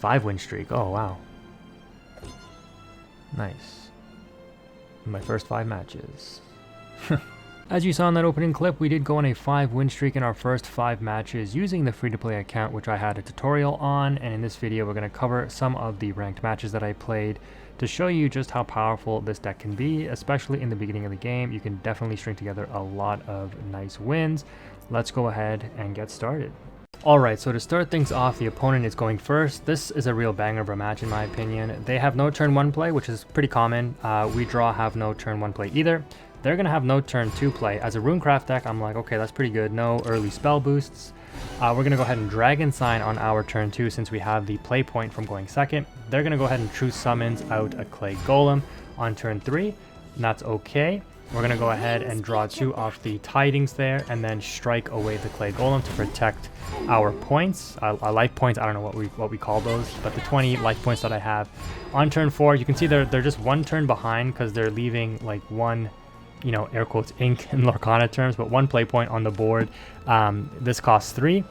5-win streak. Oh, wow. Nice. My first 5 matches. As you saw in that opening clip, we did go on a 5-win streak in our first 5 matches using the free-to-play account, which I had a tutorial on, and in this video we're going to cover some of the ranked matches that I played to show you just how powerful this deck can be, especially in the beginning of the game. You can definitely string together a lot of nice wins. Let's go ahead and get started. Alright, so to start things off, the opponent is going first. This is a real banger of a match in my opinion. They have no turn 1 play, which is pretty common. We draw have no turn 1 play either. They're going to have no turn 2 play. As a RUNECRAFT deck, I'm like, okay, that's pretty good. No early spell boosts. We're going to go ahead and Dragon Sign on our turn 2 since we have the play point from going second. They're going to go ahead and True Summons out a Clay Golem on turn 3. And that's okay. We're going to go ahead and draw 2 off the Tidings there and then strike away the Clay Golem to protect our points. Our life points, I don't know what we call those, but the 20 life points that I have. On turn 4, you can see they're just 1 turn behind because they're leaving like 1, you know, air quotes ink in Lorcana terms, but 1 play point on the board. This costs 3,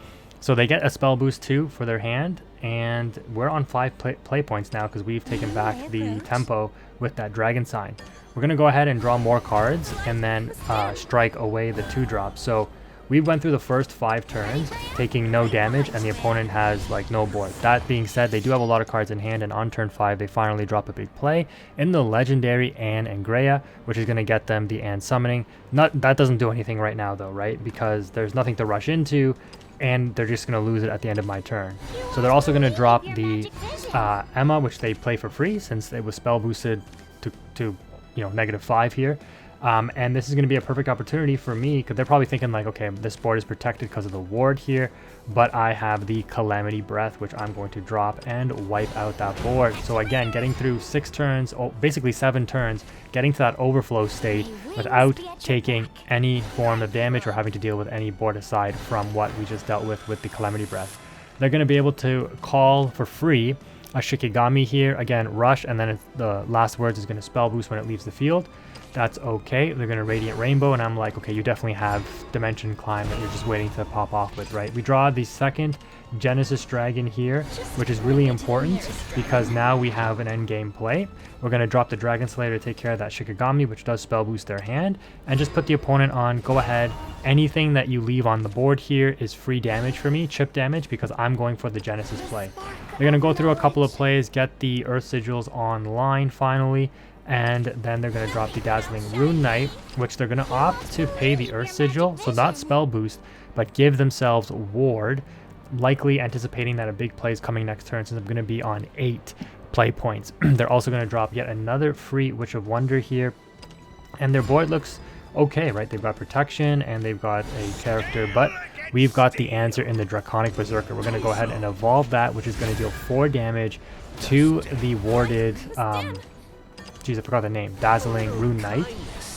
so they get a spell boost 2 for their hand, and we're on 5 play points now because we've taken back the tempo with that Dragon Sign. We're going to go ahead and draw more cards and then strike away the 2-drop. So we went through the first 5 turns taking no damage, and the opponent has like no board. That being said, they do have a lot of cards in hand, and on turn 5 they finally drop a big play in the legendary Anne and Greya, which is going to get them the Anne summoning. That doesn't do anything right now though, right? Because there's nothing to rush into, and they're just going to lose it at the end of my turn. So they're also going to drop the Emma, which they play for free since it was spell boosted to you know, -5 here. And this is going to be a perfect opportunity for me because they're probably thinking like, okay, this board is protected because of the ward here, but I have the Calamity Breath, which I'm going to drop and wipe out that board. So again, getting through 6 turns, basically 7 turns, getting to that overflow state without taking any form of damage or having to deal with any board aside from what we just dealt with the Calamity Breath. They're going to be able to call for free a Shikigami here, again, rush, and then the last words is going to spell boost when it leaves the field. That's okay. They're going to Radiant Rainbow, and I'm like, okay, you definitely have Dimension Climb that you're just waiting to pop off with, right? We draw the second Genesis Dragon here, which is really important because now we have an endgame play. We're going to drop the Dragon Slayer to take care of that Shikigami, which does spell boost their hand, and just put the opponent on, go ahead. Anything that you leave on the board here is free damage for me, chip damage, because I'm going for the Genesis play. They're going to go through a couple of plays, get the Earth Sigils online finally, and then they're going to drop the Dazzling Rune Knight, which they're going to opt to pay the Earth Sigil, so not spell boost, but give themselves ward, likely anticipating that a big play is coming next turn since I'm going to be on 8 play points. They're also going to drop yet another free Witch of Wonder here, and their board looks okay, right? They've got protection and they've got a character, but we've got the answer in the Draconic Berserker. We're going to go ahead and evolve that, which is going to deal 4 damage to the warded, geez, I forgot the name, Dazzling Rune Knight.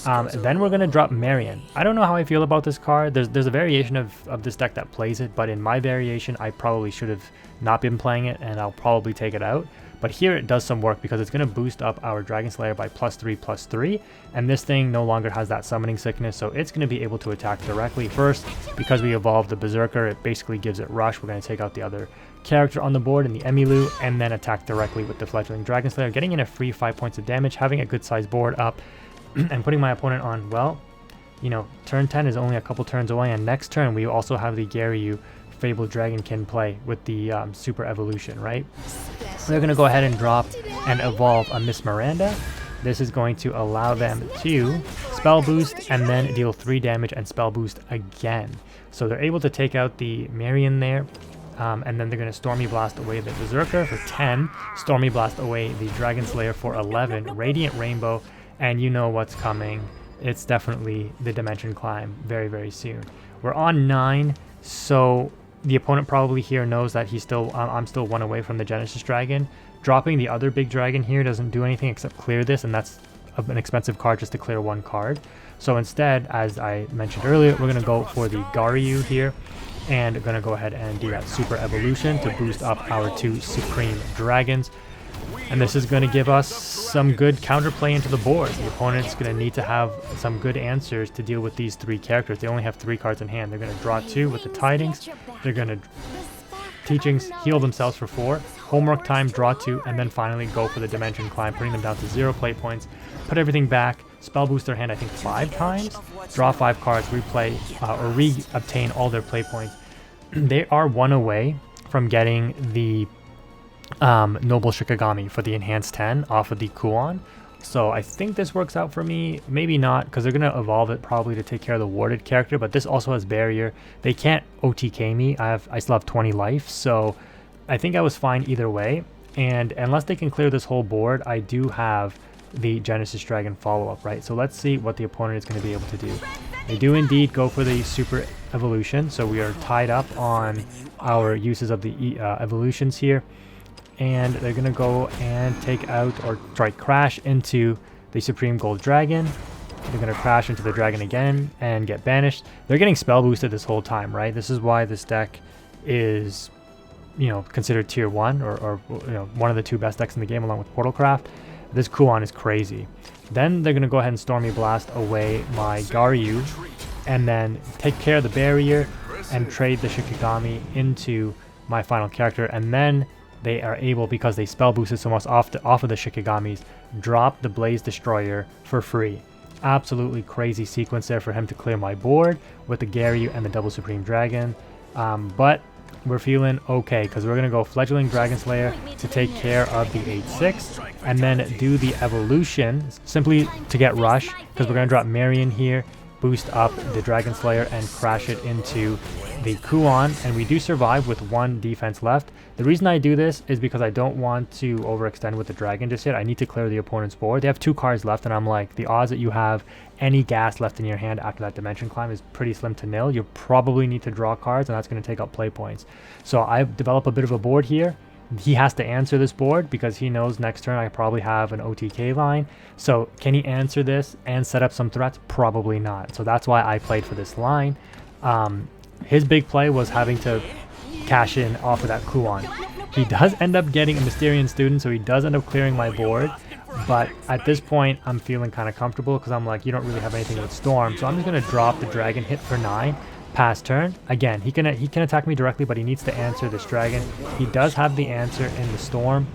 Then we're going to drop Marion. I don't know how I feel about this card. There's a variation of this deck that plays it, but in my variation, I probably should have not been playing it, and I'll probably take it out. But here it does some work because it's going to boost up our Dragon Slayer by +3/+3, and this thing no longer has that summoning sickness, so it's going to be able to attack directly. First, because we evolved the Berserker, it basically gives it rush. We're going to take out the other character on the board in the Emilu, and then attack directly with the Fledgling Dragon Slayer, getting in a free 5 points of damage, having a good sized board up, and putting my opponent on, well, you know, turn 10 is only a couple turns away, and next turn we also have the Garyu Fabled Dragonkin play with the Super Evolution, right? They're going to go ahead and drop and evolve a Miss Miranda. This is going to allow them to spell boost and then deal 3 damage and spell boost again. So they're able to take out the Marion there, and then they're going to Stormy Blast away the Berserker for 10, Stormy Blast away the Dragon Slayer for 11, Radiant Rainbow, and you know what's coming. It's definitely the Dimension Climb very, very soon. We're on 9, so the opponent probably here knows that he's still, I'm still 1 away from the Genesis Dragon. Dropping the other big dragon here doesn't do anything except clear this, and that's an expensive card just to clear 1 card. So instead, as I mentioned earlier, we're going to go for the Garyu here, and going to go ahead and do that Super Evolution to boost up our 2 Supreme Dragons. And this is going to give us some good counterplay into the board. The opponent's going to need to have some good answers to deal with these 3 characters. They only have 3 cards in hand. They're going to draw 2 with the Tidings. They're going to Teachings, heal themselves for 4, homework time, draw 2, and then finally go for the dimension climb, putting them down to 0 play points, put everything back, spell boost their hand I think 5 times, draw 5 cards, replay or re-obtain all their play points. They are 1 away from getting the Noble Shikigami for the enhanced 10 off of the Kuon. So I think this works out for me. Maybe not, because they're going to evolve it probably to take care of the warded character, but this also has barrier. They can't OTK me. I still have 20 life, so I think I was fine either way. And unless they can clear this whole board, I do have the Genesis Dragon follow-up, right? So let's see what the opponent is going to be able to do. They do indeed go for the Super Evolution, so we are tied up on our uses of the evolutions here. And they're going to go and take out, or try crash into the Supreme Gold Dragon. They're going to crash into the dragon again and get banished. They're getting spell boosted this whole time, right? This is why this deck is, you know, considered tier 1 or you know, one of the 2 best decks in the game along with Portalcraft. This Kuon is crazy. Then they're going to go ahead and Stormy Blast away my Garyu and then take care of the barrier and trade the Shikigami into my final character, and then they are able, because they spell boosted so much off of the Shikigamis, drop the Blaze Destroyer for free. Absolutely crazy sequence there for him to clear my board with the Garyu and the Double Supreme Dragon. But we're feeling okay, because we're going to go Fledgling Dragon Slayer to take care of the 8/6, and then do the evolution simply to get rush, because we're going to drop Marion here, boost up the Dragon Slayer, and crash it into the Kuon, and we do survive with 1 defense left. The reason I do this is because I don't want to overextend with the dragon just yet. I need to clear the opponent's board. They have 2 cards left, and I'm like, the odds that you have any gas left in your hand after that dimension climb is pretty slim to nil. You probably need to draw cards, and that's going to take up play points. So I develop a bit of a board here. He has to answer this board because he knows next turn I probably have an OTK line. So can he answer this and set up some threats? Probably not. So that's why I played for this line. His big play was having to cash in off of that Kuon. He does end up getting a Mysterian Student, so he does end up clearing my board. But at this point, I'm feeling kind of comfortable because I'm like, you don't really have anything with Storm. So I'm just going to drop the Dragon, hit for 9, pass turn. Again, he can attack me directly, but he needs to answer this Dragon. He does have the answer in the Storm.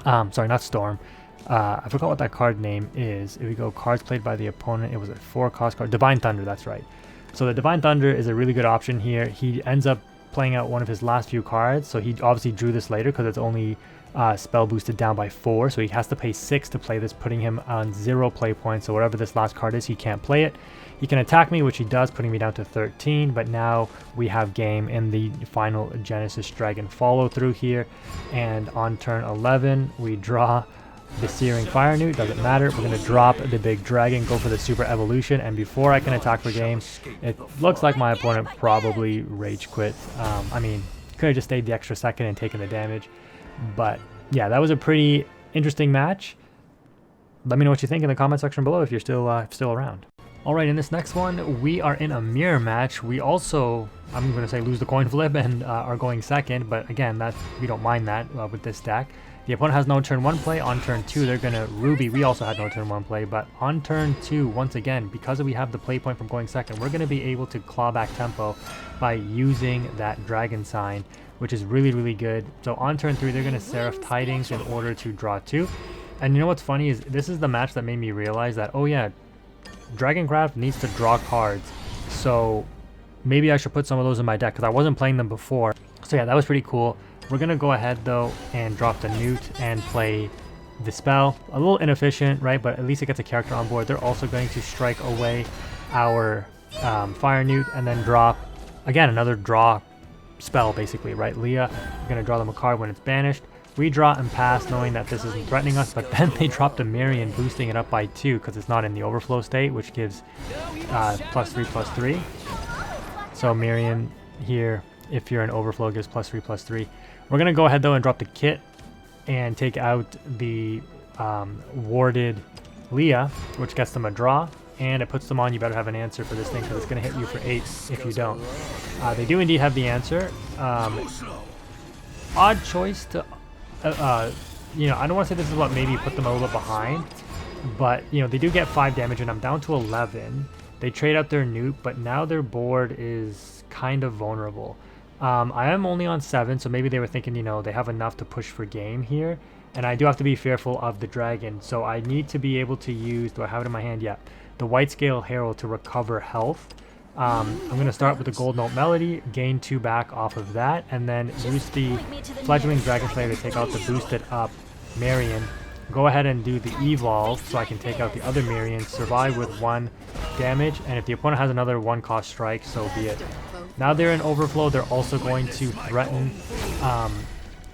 Sorry, not Storm. I forgot what that card name is. If we go cards played by the opponent, it was a 4-cost card. Divine Thunder, that's right. So the Divine Thunder is a really good option here. He ends up playing out one of his last few cards, so he obviously drew this later because it's only spell boosted down by 4, so he has to pay 6 to play this, putting him on 0 play points. So whatever this last card is, he can't play it. He can attack me, which he does, putting me down to 13, but now we have game in the final Genesis Dragon follow through here. And on turn 11, we draw the Searing Fire Newt. Doesn't matter, we're going to drop the big dragon, go for the Super Evolution, and before I can attack for game, it looks like my opponent probably rage quit. I mean, could have just stayed the extra second and taken the damage, but yeah, that was a pretty interesting match. Let me know what you think in the comment section below if you're still around. Alright, in this next one, we are in a mirror match. We also, I'm going to say, lose the coin flip and are going second, but again, that we don't mind that with this deck. The opponent has no turn 1 play. On turn 2, they're going to Ruby. We also had no turn 1 play, but on turn 2, once again, because we have the play point from going second, we're going to be able to claw back tempo by using that dragon sign, which is really, really good. So on turn 3, they're going to Seraph Tidings in order to draw 2. And you know what's funny is this is the match that made me realize that, oh yeah, DRAGONCRAFT needs to draw cards. So maybe I should put some of those in my deck because I wasn't playing them before. So yeah, that was pretty cool. We're going to go ahead though and drop the Newt and play the spell. A little inefficient, right? But at least it gets a character on board. They're also going to strike away our Fire Newt and then drop, again, another draw spell basically, right? Leah, we're going to draw them a card when it's banished. We draw and pass knowing that this isn't threatening us, but then they dropped a Marion, boosting it up by 2 because it's not in the overflow state, which gives +3/+3. So Marion here, if you're in overflow, gives +3/+3. We're going to go ahead though and drop the kit and take out the warded Leah, which gets them a draw, and it puts them on. You better have an answer for this thing because it's going to hit you for 8 if you don't. They do indeed have the answer. Odd choice to, you know, I don't want to say this is what maybe put them a little bit behind, but you know, they do get 5 damage and I'm down to 11. They trade out their Newt, but now their board is kind of vulnerable. I am only on 7, so maybe they were thinking, you know, they have enough to push for game here. And I do have to be fearful of the dragon, so I need to be able to use, do I have it in my hand? Yeah, the White Scale Herald to recover health. I'm going to start with the Gold Note Melody, gain 2 back off of that, and then use the Fledgling Dragon Slayer to take out the boosted up Marion. Go ahead and do the Evolve so I can take out the other Marion, survive with 1 damage, and if the opponent has another 1-cost strike, so be it. Now they're in overflow, they're also going to threaten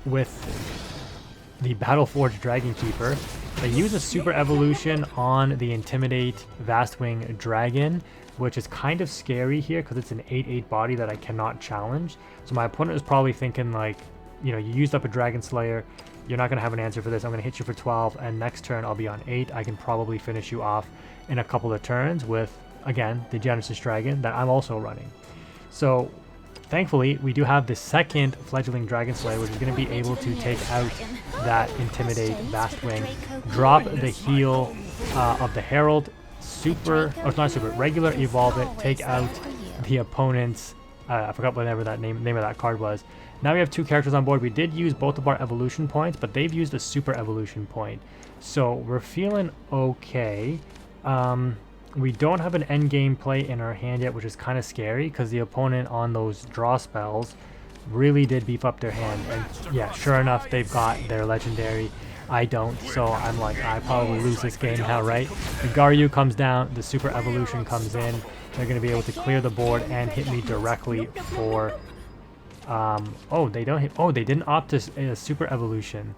with the Battleforged Dragon Keeper. They use a super evolution on the Intimidate Vastwing Dragon, which is kind of scary here because it's an 8/8 body that I cannot challenge. So my opponent is probably thinking like, you know, you used up a Dragon Slayer, you're not going to have an answer for this, I'm going to hit you for 12, and next turn I'll be on 8. I can probably finish you off in a couple of turns with, again, the Genesis Dragon that I'm also running. So thankfully, we do have the second Fledgling Dragon Slayer, which is going to be able to take out that Intimidate Vastwing, drop the heal of the Herald, super, or not super, regular evolve it, take out the opponent's, I forgot whatever that name of that card was. Now we have 2 characters on board. We did use both of our evolution points, but they've used a super evolution point. So we're feeling okay. We don't have an end game play in our hand yet, which is kind of scary because the opponent on those draw spells really did beef up their hand. And yeah, sure enough, they've got their legendary. I don't, so I'm like, I probably lose this game now, right? The Garyu comes down, the super evolution comes in. They're going to be able to clear the board and hit me directly for... oh, they don't hit... Oh, they didn't opt a super evolution.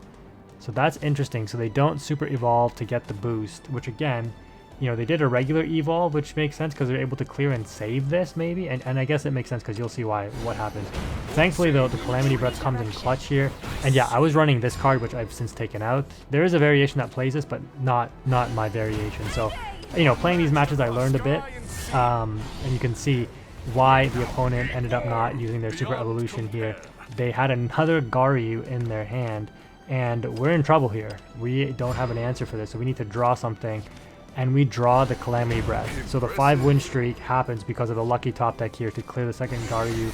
So that's interesting. So they don't super evolve to get the boost, which again... You know, they did a regular evolve, which makes sense because they're able to clear and save this, maybe. And I guess it makes sense because you'll see what happens. Thankfully, though, the Calamity Breath comes in clutch here. And yeah, I was running this card, which I've since taken out. There is a variation that plays this, but not my variation. So, you know, playing these matches, I learned a bit. And you can see why the opponent ended up not using their Super Evolution here. They had another Garyu in their hand, and we're in trouble here. We don't have an answer for this, so we need to draw something. And we draw the Calamity Breath. So the 5-win streak happens because of the lucky top deck here to clear the second Garyu.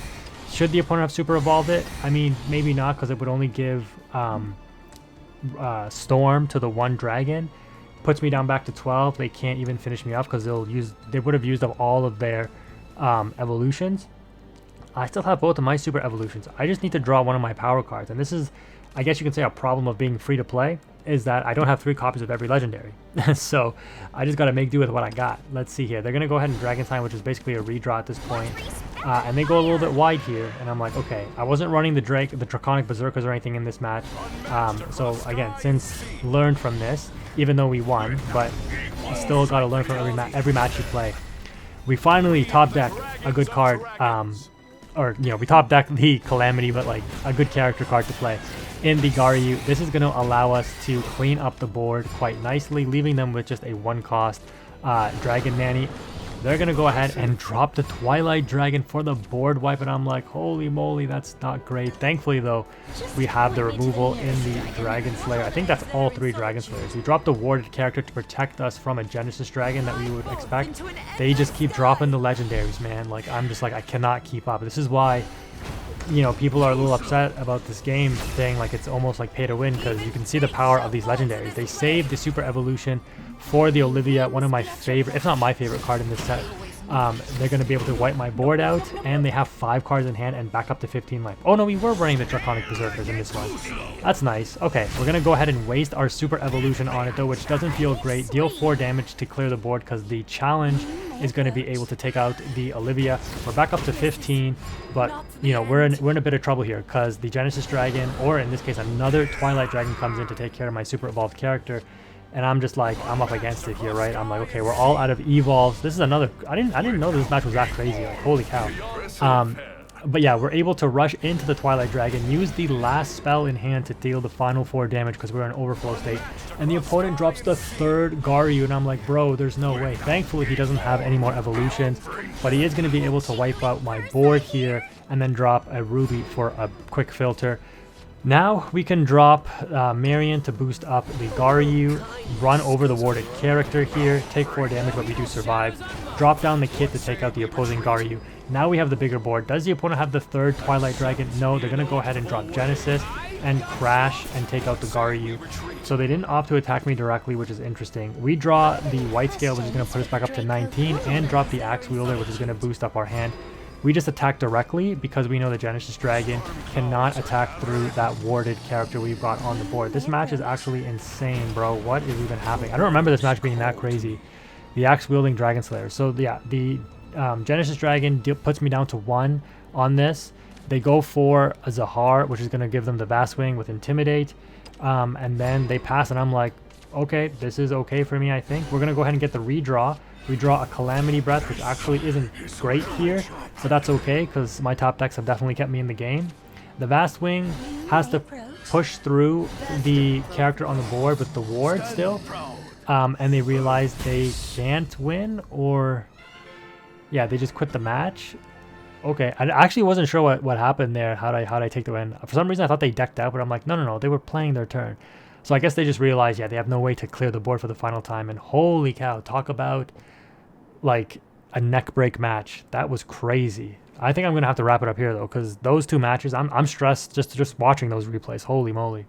Should the opponent have super evolved it? I mean, maybe not, because it would only give Storm to the 1 dragon. Puts me down back to 12. They can't even finish me off because they would have used up all of their evolutions. I still have both of my super evolutions. I just need to draw one of my power cards. And this is, I guess you can say, a problem of being free to play, is that I don't have 3 copies of every legendary. So I just got to make do with what I got. Let's see here. They're going to go ahead and Dragon Sign, which is basically a redraw at this point. And they go a little bit wide here. And I'm like, okay, I wasn't running the Draconic Berserkers or anything in this match. So again, since learned from this, even though we won, but still got to learn from every match you play. We finally top deck a good card. Or, you know, we top deck the Calamity, but like a good character card to play in the Garyu. This is going to allow us to clean up the board quite nicely, leaving them with just a 1-cost Dragon Nanny. They're going to go ahead and drop the Twilight Dragon for the board wipe, and I'm like, holy moly, that's not great. Thankfully, though, we have the removal in the Dragon Slayer. I think that's all 3 Dragon Slayers. We dropped the warded character to protect us from a Genesis Dragon that we would expect. They just keep dropping the legendaries, man. Like, I'm just like, I cannot keep up. This is why, you know, people are a little upset about this game, saying like it's almost like pay to win, because you can see the power of these legendaries. They saved the super evolution for the Olivia, one of my favorite, if not my favorite card in this set. They're going to be able to wipe my board out, and they have 5 cards in hand and back up to 15 life. Oh no, we were running the Draconic Berserkers in this one. That's nice. Okay, we're going to go ahead and waste our super evolution on it though, which doesn't feel great. Deal 4 damage to clear the board because the challenge is going to be able to take out the Olivia. We're back up to 15, but you know, we're in a bit of trouble here because the Genesis Dragon, or in this case another Twilight Dragon, comes in to take care of my super evolved character. And I'm just like, I'm up against it here, right? I'm like, okay, we're all out of evolves. This is another, I didn't know this match was that crazy. Like, holy cow. But yeah, we're able to rush into the Twilight Dragon, use the last spell in hand to deal the final 4 damage because we're in overflow state. And the opponent drops the 3rd Garyu, and I'm like, bro, there's no way. Thankfully, he doesn't have any more evolutions, but he is going to be able to wipe out my board here and then drop a Ruby for a quick filter. Now we can drop Marion to boost up the Garyu, run over the warded character here, take 4 damage, but we do survive. Drop down the kit to take out the opposing Garyu. Now we have the bigger board. Does the opponent have the third Twilight Dragon? No, they're going to go ahead and drop Genesis and crash and take out the Garyu. So they didn't opt to attack me directly, which is interesting. We draw the White Scale, which is going to put us back up to 19, and drop the Axe Wielder, which is going to boost up our hand. We just attack directly because we know the Genesis Dragon cannot attack through that warded character we've got on the board. This match is actually insane, bro. What is even happening? I don't remember this match being that crazy. The Axe-wielding Dragon Slayer. So yeah, the Genesis Dragon puts me down to 1 on this. They go for a Zahar, which is going to give them the Vast Wing with Intimidate. And then they pass, and I'm like, okay, this is okay for me, I think. We're going to go ahead and get the redraw. We draw a Calamity Breath, which actually isn't great here, so that's okay, because my top decks have definitely kept me in the game. The Vast Wing has to push through the character on the board with the ward still, and they realize they can't win, or... yeah, they just quit the match. Okay, I actually wasn't sure what happened there, how'd I take the win. For some reason I thought they decked out, but I'm like, no, they were playing their turn. So I guess they just realized, yeah, they have no way to clear the board for the final time, and holy cow, talk about like a neck break match. That was crazy. I think I'm gonna have to wrap it up here though, because those two matches, I'm stressed just watching those replays. Holy moly.